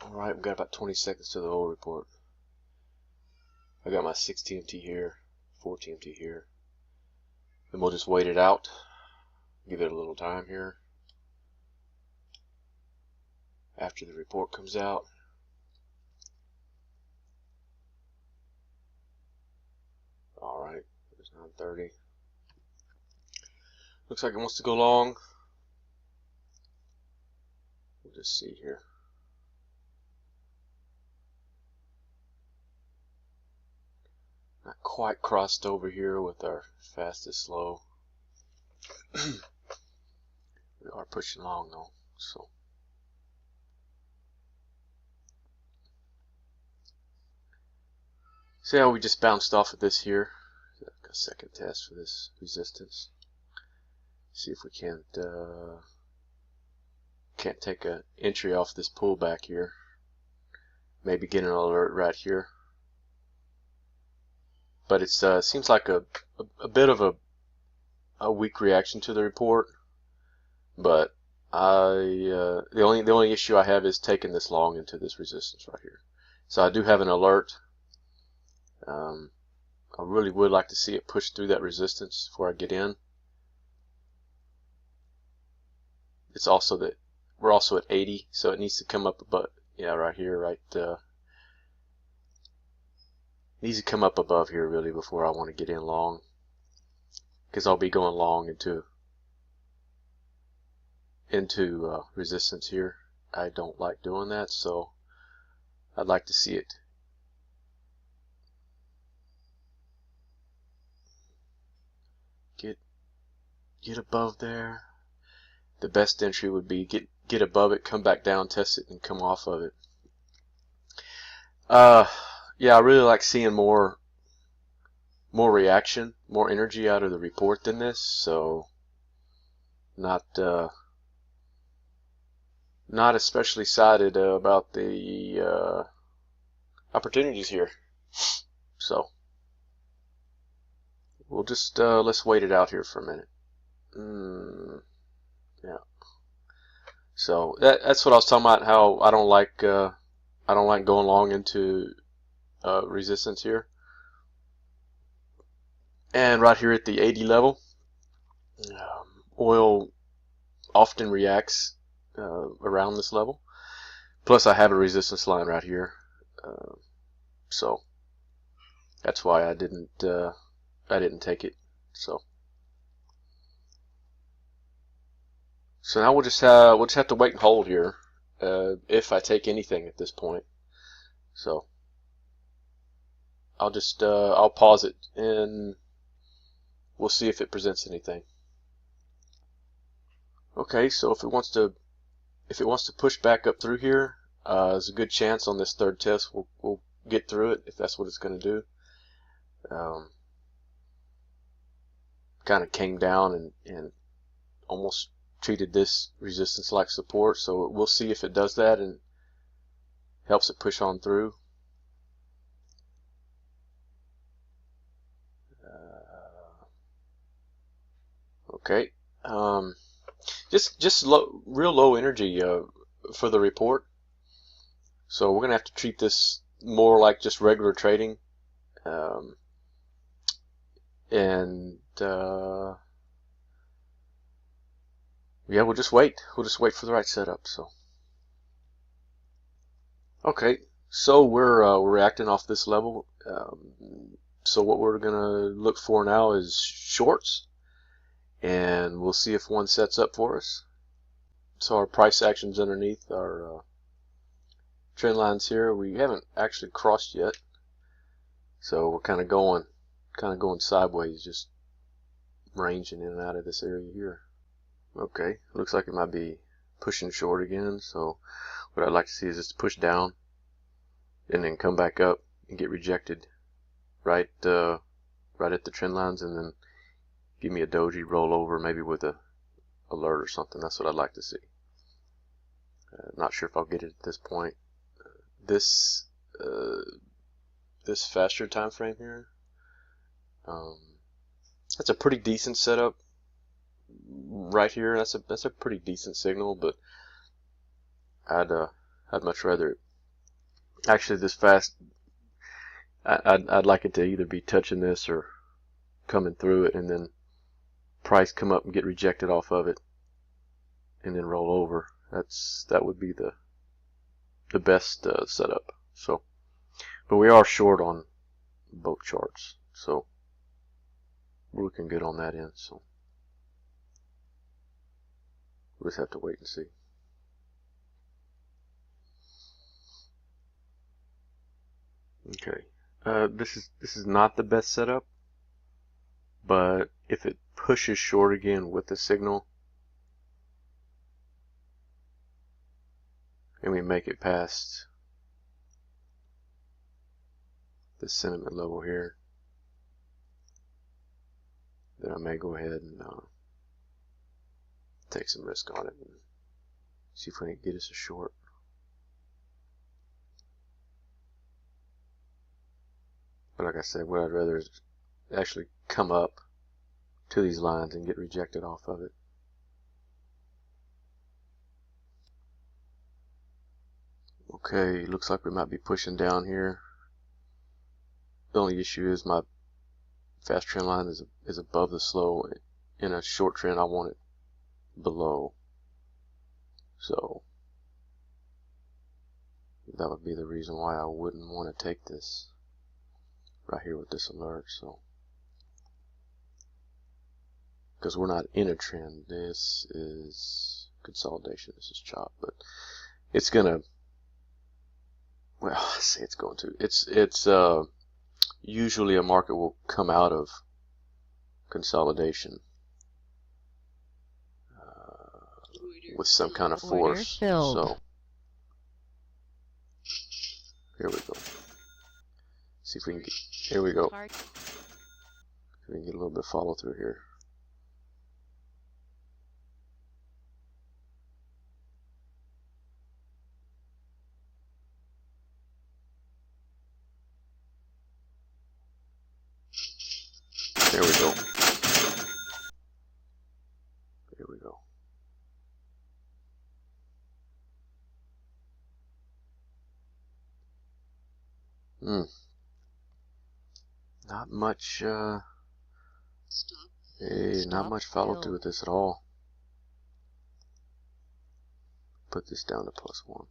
Alright, we've got about 20 seconds to the oil report. I got my 6 TMT here, 4 TMT here. Then we'll just wait it out. Give it a little time here. After the report comes out. Alright, there's 9:30. Looks like it wants to go long. We'll just see here. Not quite crossed over here with our fastest slow. We are pushing along though, so. See how we just bounced off of this here? A second test for this resistance. See if we can't take an entry off this pullback here. Maybe get an alert right here. But it seems like a bit of a weak reaction to the report. But the only issue I have is taking this long into this resistance right here. So I do have an alert. I really would like to see it push through that resistance before I get in. It's also that we're also at 80, so it needs to come up above. Yeah, right here, right. Needs to come up above here really before I want to get in long, because I'll be going long into resistance here. I don't like doing that, so I'd like to see it get above there. The best entry would be get above it, come back down, test it, and come off of it. Yeah, I really like seeing more reaction, more energy out of the report than this. So not especially excited about the opportunities here. So we'll just let's wait it out here for a minute. Yeah. So that's what I was talking about. How I don't like going long into resistance here. And right here at the 80 level, oil often reacts around this level. Plus, I have a resistance line right here, so that's why I didn't take it. So now we'll just have to wait and hold here, if I take anything at this point. So I'll just I'll pause it and we'll see if it presents anything. Okay, so if it wants to push back up through here, there's a good chance on this third test we'll get through it if that's what it's going to do. Kind of came down and almost treated this resistance like support, so we'll see if it does that and helps it push on through. Okay, just real low energy for the report, so we're gonna have to treat this more like just regular trading, and yeah, we'll just wait for the right setup. So okay, so we're reacting off this level, so what we're gonna look for now is shorts, and we'll see if one sets up for us. So our price actions underneath our trend lines here, we haven't actually crossed yet, so we're kind of going sideways, just ranging in and out of this area here. Okay, looks like it might be pushing short again, so what I'd like to see is just push down and then come back up and get rejected right at the trend lines, and then give me a doji rollover, maybe with a alert or something. That's what I'd like to see. Not sure if I'll get it at this point. This faster time frame here, that's a pretty decent setup right here. That's a pretty decent signal, but I'd much rather Actually, this fast, I'd like it to either be touching this or coming through it, and then price come up and get rejected off of it, and then roll over. That would be the best setup. So, but we are short on both charts, so we're looking good on that end. So we'll just have to wait and see. Okay, this is not the best setup, but if it pushes short again with the signal, and we make it past the sentiment level here, then I may go ahead and take some risk on it and see if we can get us a short. But like I said, what I'd rather is actually come up to these lines and get rejected off of it. Okay, looks like we might be pushing down here. The only issue is my fast trend line is above the slow. In a short trend, I want it below. So that would be the reason why I wouldn't want to take this right here with this alert. So because we're not in a trend, this is consolidation, this is chop, but it's gonna, well, I say it's going to, it's usually a market will come out of consolidation with some kind of force. So here we go. See if we can get, here we go. We can get a little bit of follow through here. There we go. There we go. Not much not much follow through with this at all. Put this down to +1.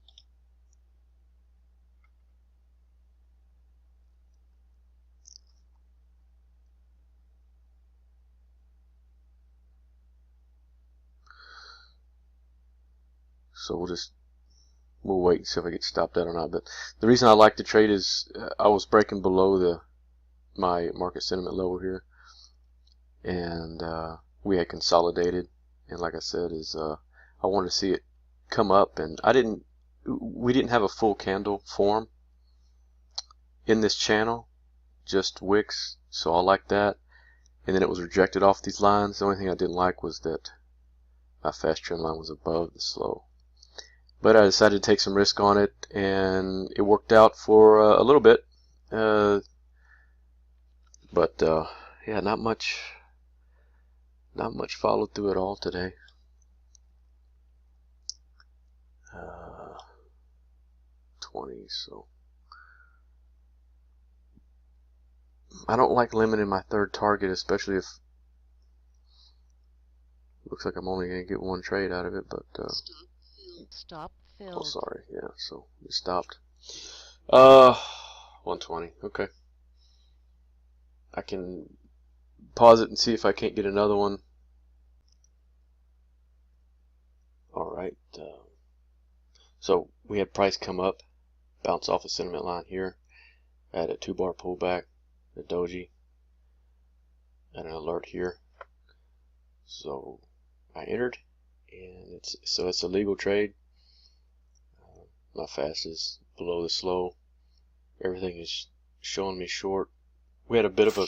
So we'll wait and see if I get stopped out or not. But the reason I like to trade is I was breaking below my market sentiment level here, and we had consolidated. And like I said, I wanted to see it come up, and we didn't have a full candle form in this channel, just wicks. So I like that. And then it was rejected off these lines. The only thing I didn't like was that my fast trend line was above the slow. But I decided to take some risk on it, and it worked out for a little bit. But yeah, not much followed through at all today. 20, so I don't like limiting my third target, especially if it looks like I'm only going to get one trade out of it. But stop filled. Oh, sorry. Yeah, so we stopped. 120. Okay. I can pause it and see if I can't get another one. All right. So we had price come up, bounce off a sentiment line here, had a 2-bar pullback, a doji, and an alert here. So I entered, and it's a legal trade. My fast is below the slow. Everything is showing me short. We had a bit of a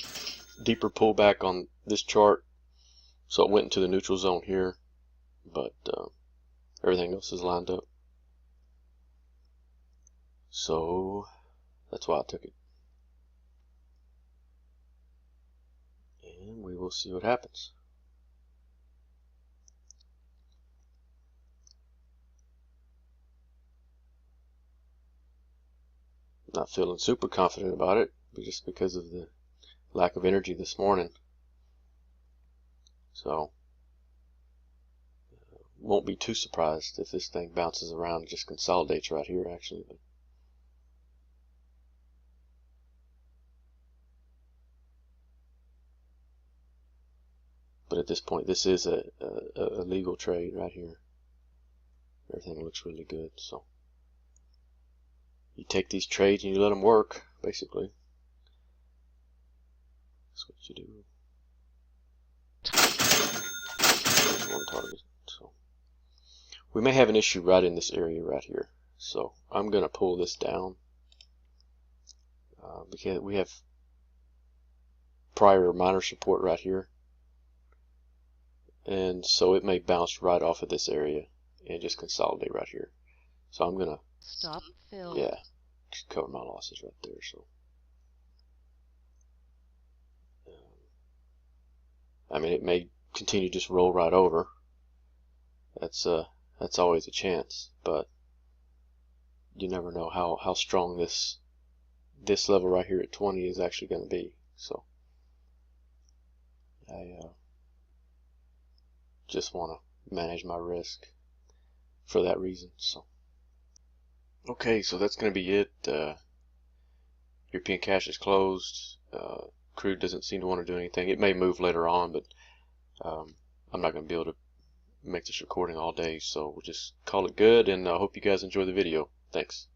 deeper pullback on this chart, so it went into the neutral zone here, but everything else is lined up. So that's why I took it. And we will see what happens. Not feeling super confident about it, just because of the lack of energy this morning. So won't be too surprised if this thing bounces around and just consolidates right here, actually. But at this point, this is a legal trade right here. Everything looks really good. So you take these trades and you let them work, basically. That's what you do. There's one target. So we may have an issue right in this area right here. So I'm going to pull this down because we have prior minor support right here. And so it may bounce right off of this area and just consolidate right here. So I'm going to Stop fill. Yeah, just cover my losses right there. So I mean, it may continue to just roll right over. That's always a chance, but you never know how strong this level right here at 20 is actually going to be. So I just want to manage my risk for that reason. So okay, so that's going to be it. European cash is closed. Crude doesn't seem to want to do anything. It may move later on, but I'm not going to be able to make this recording all day, so we'll just call it good, and I hope you guys enjoy the video. Thanks.